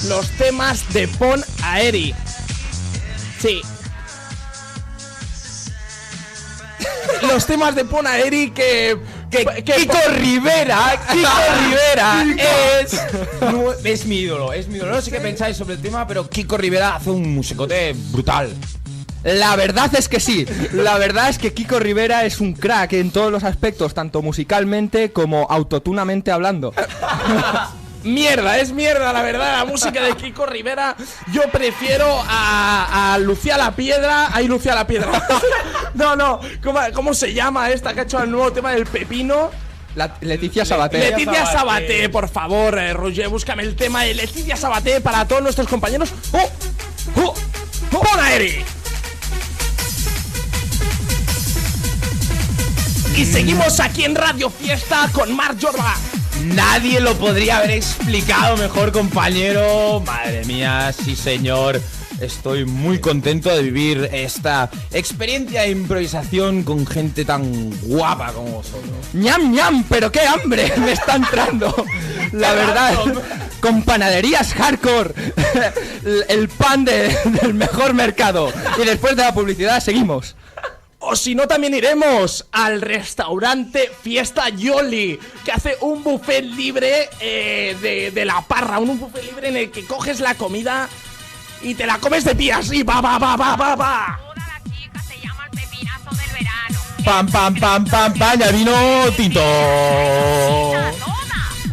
los temas de Pon Aeri. Sí. Los temas de Pon Aeri que Kiko Rivera es mi ídolo. No sé qué pensáis sobre el tema, pero Kiko Rivera hace un musicote brutal. La verdad es que sí. La verdad es que Kiko Rivera es un crack en todos los aspectos, tanto musicalmente como autotunamente hablando. Mierda, es mierda, la verdad, la música de Kiko Rivera. Yo prefiero a Lucía la Piedra. Ay, Lucía la Piedra. No, ¿cómo se llama esta que ha hecho el nuevo tema del pepino? Leticia Sabaté. Leticia Sabaté, por favor, Roger, búscame el tema de Leticia Sabaté para todos nuestros compañeros. ¡Pon Aeri! Y seguimos aquí en Radio Fiesta con Marc Jorba. Nadie lo podría haber explicado mejor, compañero. Madre mía, sí señor. Estoy muy contento de vivir esta experiencia de improvisación con gente tan guapa como vosotros. ¡Ñam! ¡Pero qué hambre me está entrando! La verdad, con panaderías hardcore, el pan del mejor mercado. Y después de la publicidad seguimos. O si no, también iremos al restaurante Fiesta Yoli, que hace un buffet libre de la parra. Un buffet libre en el que coges la comida y te la comes de pie así. ¡Va! Ahora la chica se llama el pepinazo del verano. ¡Pam! ¡Ya vino Tito!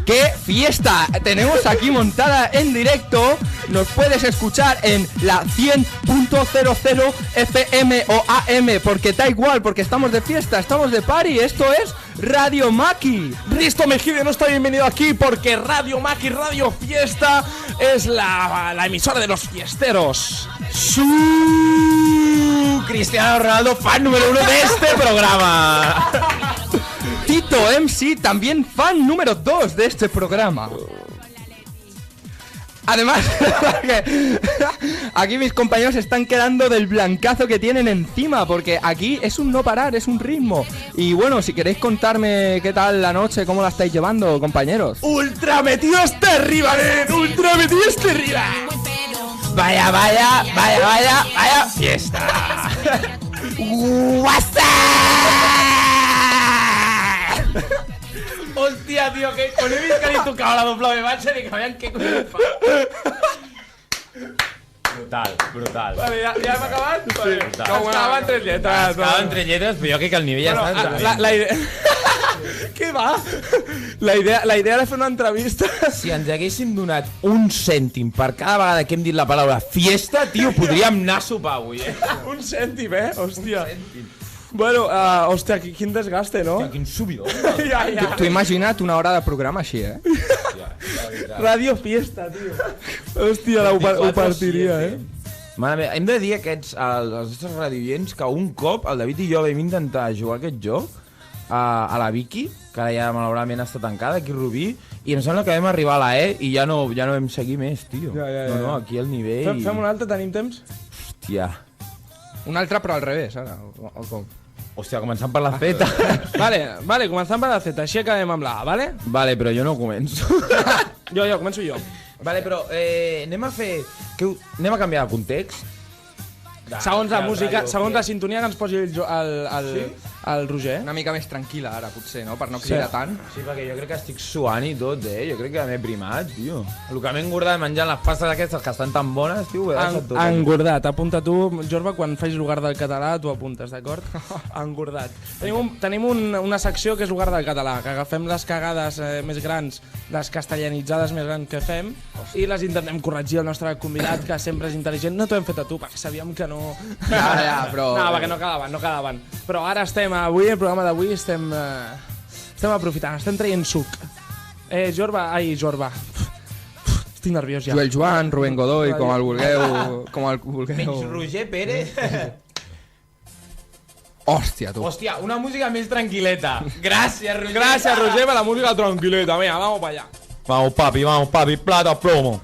¡Qué fiesta! Tenemos aquí montada en directo. Nos puedes escuchar en la 100.00 FM o AM, porque da igual, porque estamos de fiesta, estamos de party. Esto es Radio Maki. Risto Mejide no está bienvenido aquí porque Radio Maki, Radio Fiesta, es la emisora de los fiesteros. Cristiano Ronaldo, fan número 1 de este programa. Tito MC, también fan número 2 de este programa. Además, aquí mis compañeros están quedando del blancazo que tienen encima, porque aquí es un no parar, es un ritmo. Y bueno, si queréis contarme qué tal la noche, cómo la estáis llevando, compañeros. ¡Ultra metido hasta arriba, ¡Ultra metido hasta arriba! Vaya fiesta. ¡WhatsApp! Hostia, tío, que con el que li tocava la doble de marxa ni que vean què collons fa. Brutal. Vale, ja hem acabat? Vale. brutal. Estava en 3 lletres. Estava en 3 lletres, però jo crec que el nivell ja està... La idea... Què va? La idea era fer una entrevista. Si ens haguéssim donat un cèntim per cada vegada que hem dit la paraula fiesta, tio, podríem anar a sopar avui, Un cèntim, hòstia. Bueno, hòstia, quin desgaste, no? Quin subidor. Ja. T'ho imagina't una hora de programa així, Radio Fiesta, tio. Hòstia, ho partiria, Mare meva, hem de dir als nostres radioients que un cop el David i jo vam intentar jugar aquest joc a la Vicky, que ara ja malauradament està tancada, aquí a Rubí, i em sembla que vam arribar a la E i ja no vam seguir més, tio. Ja. No, aquí el nivell... Fem un altre, tenim temps? Hòstia. Un altre però al revés, ara, o com? Hòstia, començant per la Z. Vale, començant per la Z, així acabem amb la A, vale? Vale, però jo no començo. Començo jo. Vale, però anem a fer... Anem a canviar de context? Segons la música, segons la sintonia que ens posi el Roger. Una mica més tranquil·la ara, potser, no? Per no cridar tant. Sí, perquè jo crec que estic suant i tot, Jo crec que m'he primat, tio. El que m'he engordat menjant les pastes aquestes que estan tan bones, tio, ho he deixat tot. Engordat, apunta tu, Jorba, quan facis lugar del català, tu apuntes, d'acord? Engordat. Tenim una secció que és lugar del català, que agafem les cagades més grans, les castellanitzades més grans que fem, i les intentem corregir al nostre convidat, que sempre és intel·ligent. No t'ho hem fet a tu, perquè sabíem que no... Ja, però... No, perquè no quedaven. Però ara avui, el programa d'avui, estem aprofitant, estem traient suc. Jorba. Estic nerviós ja. Joel Joan, Rubén Godoy, com el vulgueu. Menys Roger Pérez. Hòstia, tu. Hòstia, una música més tranquil·leta. Gràcies, Roger. Gràcies, Roger, per la música tranquil·leta. Venga, vamos para allá. Vamos, papi, plata, plomo.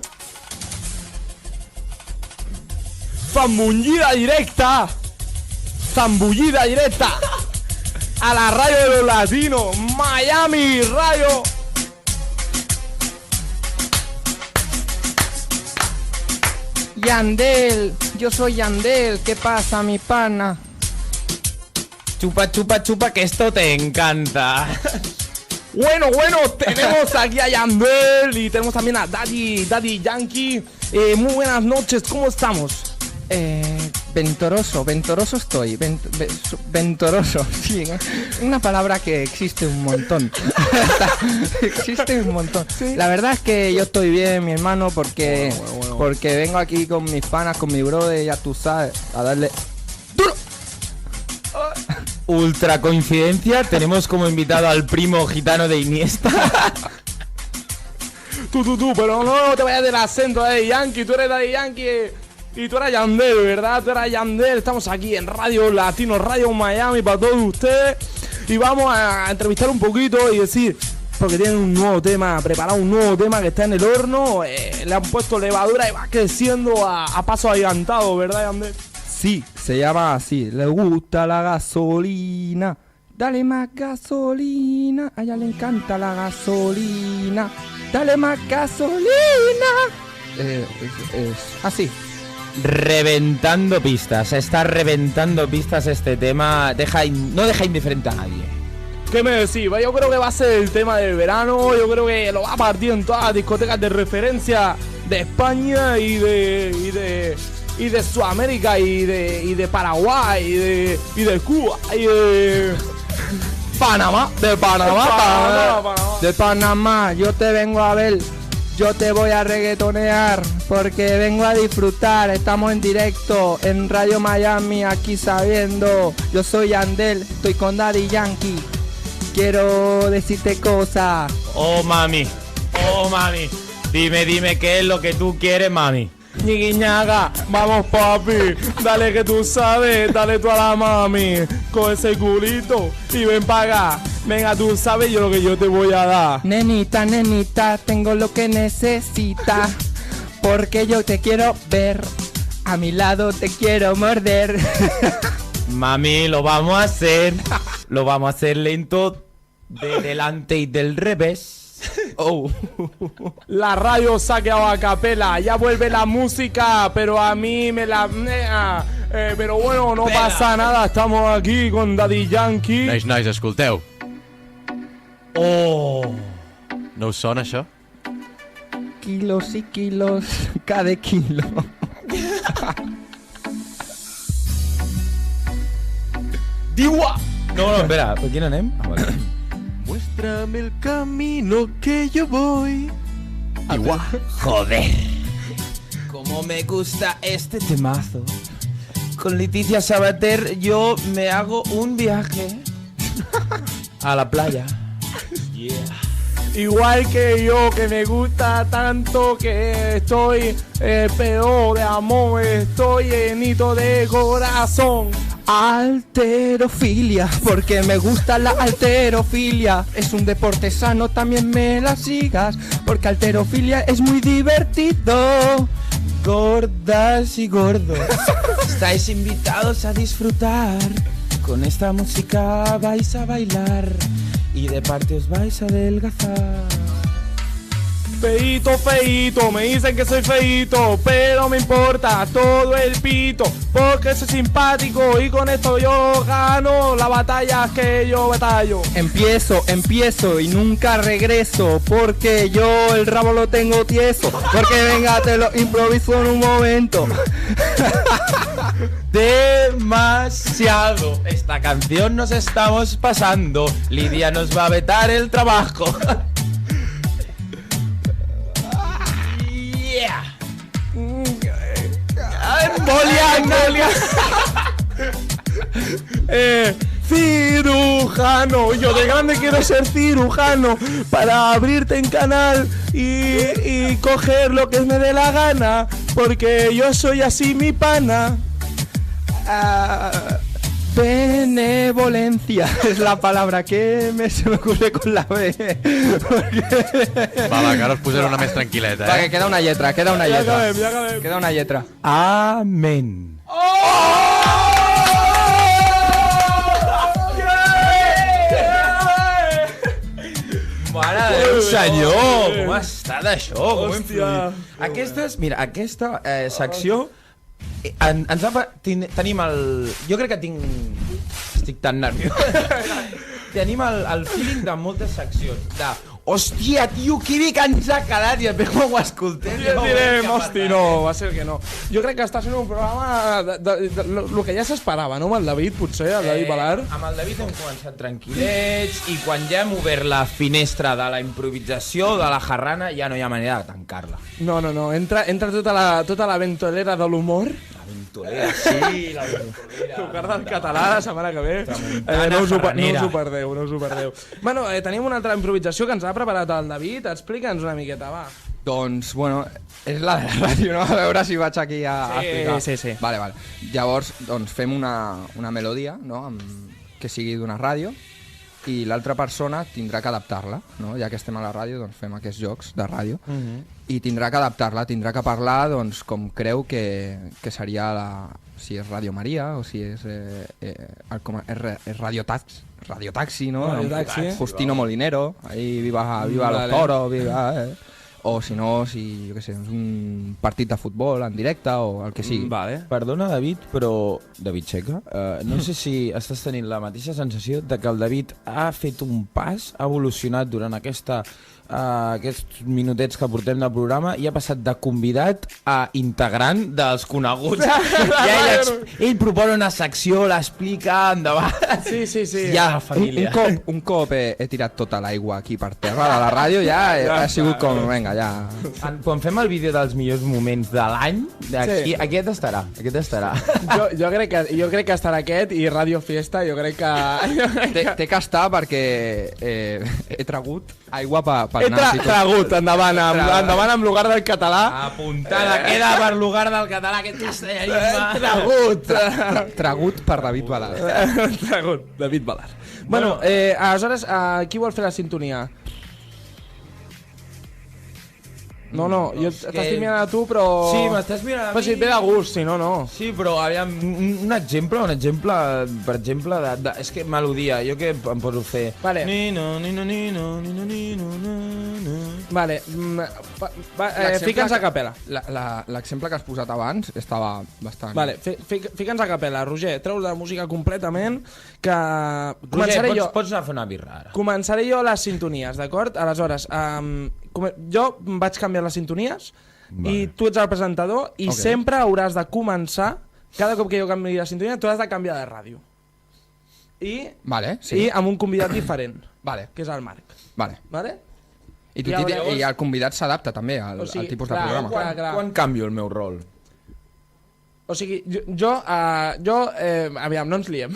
Zambullida directa a la radio de los latinos, Miami Radio. Yandel, yo soy Yandel, ¿qué pasa, mi pana? Chupa, chupa, chupa, que esto te encanta. Bueno, tenemos aquí a Yandel y tenemos también a Daddy Yankee. Muy buenas noches, ¿cómo estamos? Ventoroso estoy, ventoroso, sí, una palabra que existe un montón. Existe un montón. ¿Sí? La verdad es que yo estoy bien, mi hermano, porque vengo aquí con mis panas, con mi brother, ya tú sabes, a darle duro. Ultra coincidencia, tenemos como invitado al primo gitano de Iniesta. Tú, pero no te vayas del acento de Yankee, tú eres Daddy Yankee. Y tú eras Yandel, ¿verdad? Tú eras Yandel. Estamos aquí en Radio Latino, Radio Miami para todos ustedes. Y vamos a entrevistar un poquito y decir, porque tienen un nuevo tema, preparado un nuevo tema que está en el horno. Le han puesto levadura y va creciendo a paso agigantado, ¿verdad, Yandel? Sí, se llama así. Le gusta la gasolina. Dale más gasolina. A ella le encanta la gasolina. Dale más gasolina. Es así. Reventando pistas, está reventando pistas este tema, no deja indiferente a nadie. ¿Qué me decís? Yo creo que va a ser el tema del verano, yo creo que lo va a partir en todas las discotecas de referencia de España y de Sudamérica y de Paraguay y de Cuba y de Panamá, de Panamá, yo te vengo a ver. Yo te voy a reggaetonear porque vengo a disfrutar. Estamos en directo en Radio Miami, aquí sabiendo. Yo soy Yandel, estoy con Daddy Yankee. Quiero decirte cosas. Oh mami, dime qué es lo que tú quieres, mami. Ñiguiñaga, vamos papi, dale que tú sabes, dale tú a la mami, con ese culito y ven para acá. Venga, tú sabes yo lo que yo te voy a dar. Nenita, tengo lo que necesitas, porque yo te quiero ver, a mi lado te quiero morder. Mami, lo vamos a hacer lento, de delante y del revés. Oh. La radio se ha quedado a capela, ya vuelve la música, pero a mí me la... pero bueno, no pasa nada, estamos aquí con Daddy Yankee. Nois, escolteu. Oh. No us sona això? Kilos y kilos, cada kilo. Diua. No, espera, ¿por quién anem? Vale. Muéstrame el camino que yo voy. Igual. Joder. Cómo me gusta este temazo. Con Leticia Sabater yo me hago un viaje a la playa. Yeah. Igual que yo, que me gusta tanto, que estoy pedo de amor, estoy llenito de corazón. Alterofilia, porque me gusta la alterofilia. Es un deporte sano, también me la sigas, porque alterofilia es muy divertido. Gordas y gordos, estáis invitados a disfrutar Con esta música vais a bailar y de parte os vais a adelgazar. Feíto, feíto, me dicen que soy feíto, pero me importa todo el pito, porque soy simpático y con esto yo gano las batallas que yo batallo. Empiezo y nunca regreso, porque yo el rabo lo tengo tieso, porque venga te lo improviso en un momento. Demasiado. Esta canción nos estamos pasando. Lidia nos va a vetar el trabajo. Embolia. Cirujano, yo de grande quiero ser cirujano para abrirte en canal y coger lo que me dé la gana, porque yo soy así mi pana. Benevolencia es la palabra que se me ocurre con la B. Va, que ara us posaré una més tranquil·leta, Va, que queda una lletra. Ja acabem. Queda una lletra. Amén. Mare de Déu, senyor! Com ha estat això? Com hem fluït? Aquesta secció ens ha tenim el... Jo crec que estic tan nerviós. Tenim el feeling de moltes seccions. Hòstia, tio, que bé que ens ha quedat, i després quan ho escoltem... Ja direm, hosti, no, va ser que no. Jo crec que està sent un programa lo que ja s'esperava, no? Amb el David, potser, el David Balar. Amb el David hem començat tranquil·lets, i quan ja hem obert la finestra de la improvisació, de la jarrana, ja no hi ha manera de tancar-la. No, entra tota la ventolera de l'humor. La ventolera, sí, la ventolera. Lugar del català la setmana que ve. No us ho perdeu. Bueno, tenim una altra improvisació que ens ha preparat el David. Explica'ns una miqueta, va. Doncs, bueno, és la de la ràdio, no? A veure si vaig aquí a explicar. Sí. Vale. Llavors, doncs, fem una melodia, no?, que sigui d'una ràdio, i l'altra persona tindrà que adaptar-la, no? Ja que estem a la ràdio, doncs fem aquests jocs de ràdio, i tindrà que adaptar-la, tindrà que parlar, doncs, com creu que seria si és Radio Maria o si és Radio Taxi, no? Radio Taxi. Justino Molinero, ahí viva los toros, viva... O si no, jo què sé, un partit de futbol en directe o el que sigui. Vale. Perdona, David, però... David Checa, no sé si estàs tenint la mateixa sensació de que el David ha fet un pas, ha evolucionat durant aquests minutets que portem del programa i ha passat de convidat a integrant dels coneguts. Ell proposa una secció, l'explica, endavant. Sí. Ja la família. Un cop he tirat tota l'aigua aquí per terra de la ràdio, ja ha sigut com... Vinga, ja... Quan fem el vídeo dels millors moments de l'any, aquest estarà. Jo crec que estarà aquest i Radio Fiesta, jo crec que... Té que estar perquè he tragut aigua per He tragut, endavant amb lugar del català. Apuntada queda per lugar del català, aquest castellanisme. Tragut per David Balar. Tragut, David Balar. Bueno, aleshores, qui vol fer la sintonia? No, jo t'estic mirant a tu, però... Sí, m'estàs mirant a mi. Però si et ve de gust, si no. Sí, però aviam, un exemple, per exemple, és que melodia, jo que em poso a fer... Vale. Vale, fica'ns a capella. L'exemple que has posat abans estava bastant... Vale, fica'ns a capella, Roger, treu la música completament, que... Roger, pots anar a fer una birra ara. Començaré jo les sintonies, d'acord? Aleshores, jo vaig canviar les sintonies i tu ets el presentador i sempre hauràs de començar, cada cop que jo canviï la sintonia, tu has de canviar de ràdio. I amb un convidat diferent, que és el Marc. Vale. I el convidat s'adapta també al tipus de programa. Quan canvio el meu rol? O sigui, aviam, no ens liem.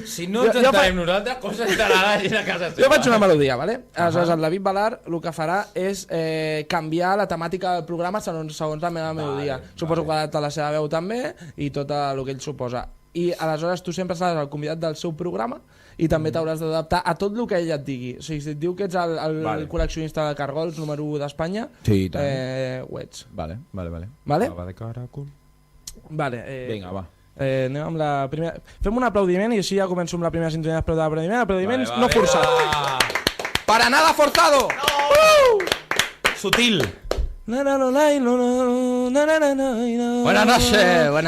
Si no ens entenem nosaltres, com s'entrarà la gent a casa seva? Jo faig una melodia, vale? Aleshores, el David Balar el que farà és canviar la temàtica del programa segons la meva melodia. Suposo que adapta la seva veu també i tot el que ell suposa. I aleshores tu sempre seràs el convidat del seu programa i també t'hauràs d'adaptar a tot el que ell et digui. O sigui, si et diu que ets el col·leccionista de cargols número 1 d'Espanya, ho ets. Vale. Vale? Baba de caracol. Vale, vinga, va. Anem amb la primera... Fem un aplaudiment i així ja començo amb la primera sintonia d'aplaudiment. Aplaudiments no forçats. ¡Para nada forzado! Sutil. Buenas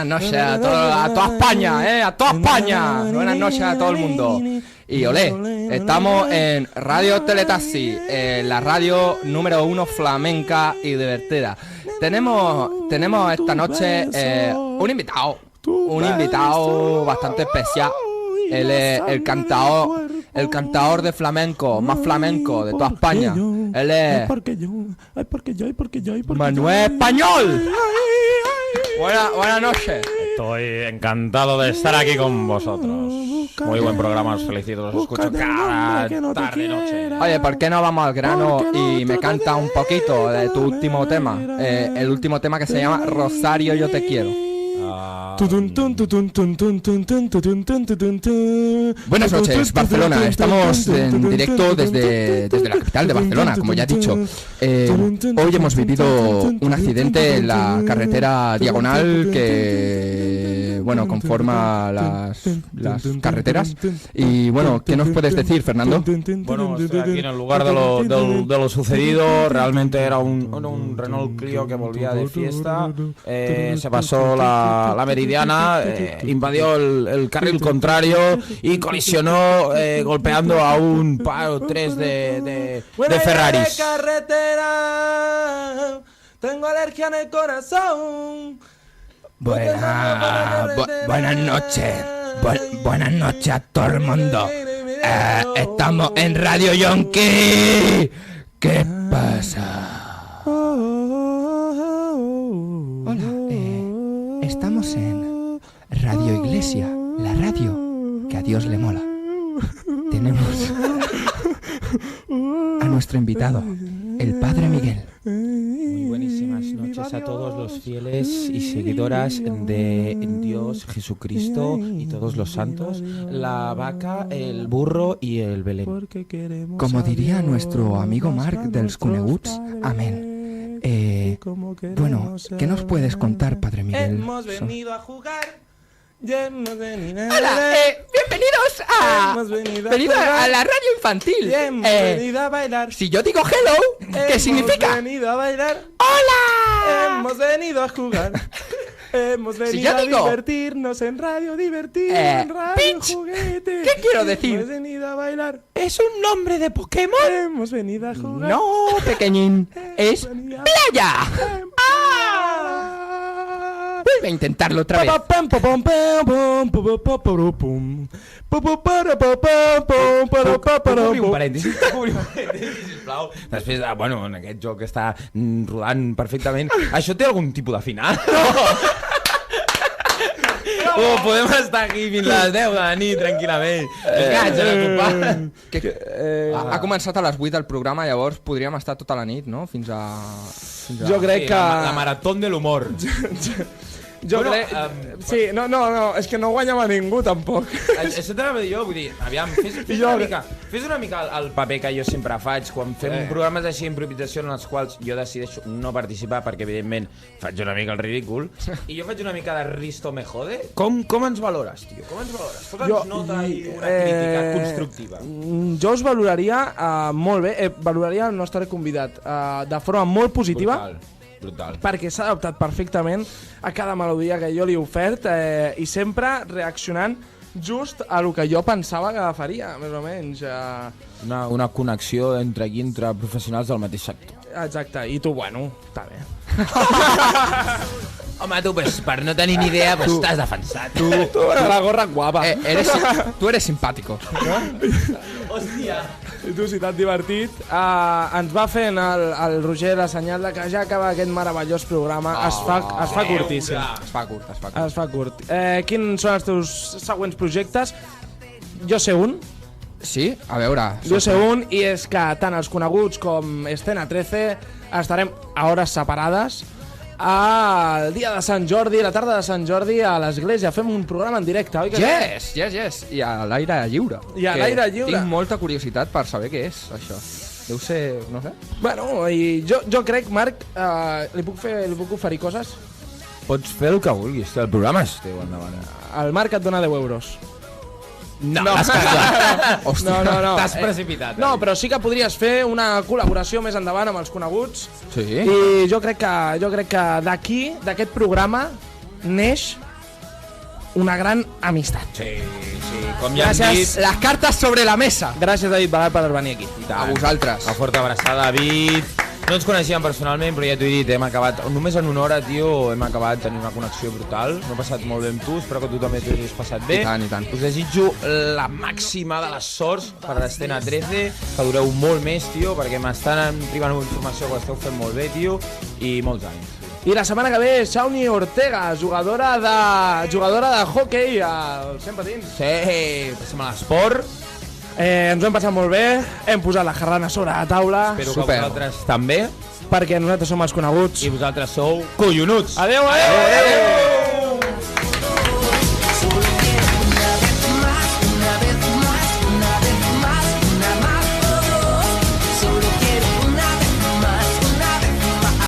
noches a toda España, a toda España. Buenas noches a todo el mundo. Y olé, estamos en Radio Teletaxi, la radio número 1 flamenca y divertida. Tenemos esta noche un invitado bastante especial. Él es el cantador de flamenco, más flamenco de toda España. Él es Manuel Español. Buenas noches. Estoy encantado de estar aquí con vosotros. Muy buen programa, os felicito, os escucho cada tarde y noche. Oye, ¿por qué no vamos al grano y me canta un poquito de tu último tema? El último tema que se llama Rosario, yo te quiero. Buenas noches, Barcelona. Estamos en directo desde la capital de Barcelona, como ya he dicho. Hoy hemos vivido un accidente en la carretera diagonal que, bueno, conforma las carreteras. Y bueno, ¿qué nos puedes decir, Fernando? Bueno, estoy aquí en el lugar de lo sucedido. Realmente era un Renault Clio que volvía de fiesta. Se pasó la meridiana, invadió el carril contrario y colisionó golpeando a un par o tres de Ferraris. Carretera, tengo alergia en el corazón. Buenas noches. Buenas noches a todo el mundo. Estamos en Radio Yonki. ¿Qué pasa? Hola, estamos en Radio Iglesia, la radio que a Dios le mola. Tenemos a nuestro invitado, el Padre Miguel. Muy buenísimas noches a todos los fieles y seguidoras de Dios, Jesucristo y todos los santos, la vaca, el burro y el Belén. Como diría nuestro amigo Marc dels Coneguts, amén. Bueno, ¿qué nos puedes contar, Padre Miguel? Hemos venido a jugar. Hola, bienvenidos a la radio infantil. Hemos venido a bailar. Si yo digo hello, ¿qué significa? Hemos venido a bailar. ¡Hola! Hemos venido a jugar. Hemos venido a divertirnos en radio, en radio Peach, juguete. ¿qué quiero decir? Hemos venido a bailar. ¿Es un nombre de Pokémon? Hemos venido a jugar. No, pequeñín, es playa. Vuelve a intentarlo otra vez. Obri un parèntesi, sisplau. Després de, bueno, en aquest joc que està rodant perfectament, això té algun tipus de final? Podem estar aquí fins les 10 de la nit tranquil·lament. Ha començat a les 8 del programa, llavors podríem estar tota la nit, no? Fins a... Jo crec que... La maratón de l'humor. Jo crec... Sí, no, és que no guanyava ningú, tampoc. Això t'anava a dir jo, vull dir, aviam, fes una mica el paper que jo sempre faig quan fem programes així d'improvisació en els quals jo decideixo no participar perquè, evidentment, faig una mica el ridícul i jo faig una mica de Risto me jode. Com ens valores, tio? Com ens valores? Posa'ns nota i una crítica constructiva. Jo us valoraria molt bé, valoraria el nostre convidat de forma molt positiva. Brutal. Perquè s'ha adaptat perfectament a cada melodia que jo li he ofert i sempre reaccionant just a lo que jo pensava que faria, més o menys. Una connexió entre professionals del mateix sector. Exacte, i tu, bueno, està bé. Home, tu, pues, per no tenir ni idea, pues, estàs defensat. Tu la gorra guapa. Tu eres simpàtico. Hòstia. I tu, si t'has divertit, ens va fent el Roger la senyal de que ja acaba aquest meravellós programa. Es fa curtíssim. Es fa curt. Quins són els teus següents projectes? Jo sé un. Sí? A veure... Jo sé un, i és que tant els coneguts com Escena 13 estarem a hores separades el dia de Sant Jordi, la tarda de Sant Jordi, a l'església. Fem un programa en directe, oi? Yes! I a l'aire lliure. I a l'aire lliure. Tinc molta curiositat per saber què és, això. Deu ser... no sé. Bueno, i jo crec, Marc, li puc oferir coses? pots fer el que vulguis, el programa és teu, endavant. El Marc et dona 10 euros. No, l'has cagat. No. T'has precipitat. No, però sí que podries fer una col·laboració més endavant amb els coneguts. Sí. I jo crec que d'aquí, d'aquest programa, neix una gran amistat. Sí, com ja hem dit... Les cartes sobre la mesa. Gràcies, David Balat, per venir aquí. A vosaltres. Una forta abraçada, David. No ens coneixíem personalment, però ja t'ho he dit, hem acabat, només en una hora, tio, hem acabat tenint una connexió brutal. M'ho he passat molt bé amb tu, espero que tu també t'ho hagis passat bé. I tant. Us desitjo la màxima de les sorts per l'Escena 13, que dureu molt més, tio, perquè m'estan arribant informació que ho esteu fent molt bé, tio, i molts anys. I la setmana que ve, Shawnee Ortega, jugadora de hockey al 100 patins. Sí, passem a l'esport. Ens ho hem passat molt bé, hem posat la jarrana sobre la taula. Espero que vosaltres també. Perquè nosaltres som els coneguts. I vosaltres sou collonuts. Adéu, adéu!